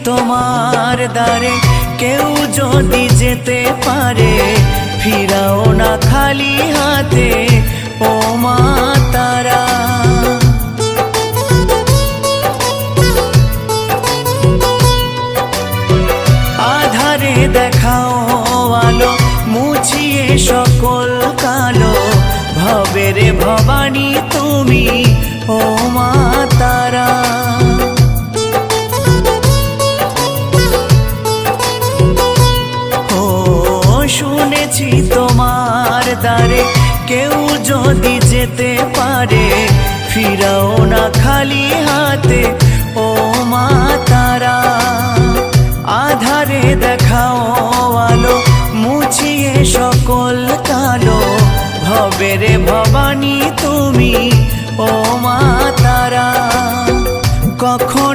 তোমার দ্বারে কেউ যদি যেতে পারে ফিরাও না খালি হাতে ও মা তারা। আধারে দেখাও আলো মুছিয়ে সকল কালো ভবের ভবানী তুমি ও মা তারা। ও শুনেছি তোমার দ্বারে কেউ যদি যেতে পারে ফিরাও না খালি হাতে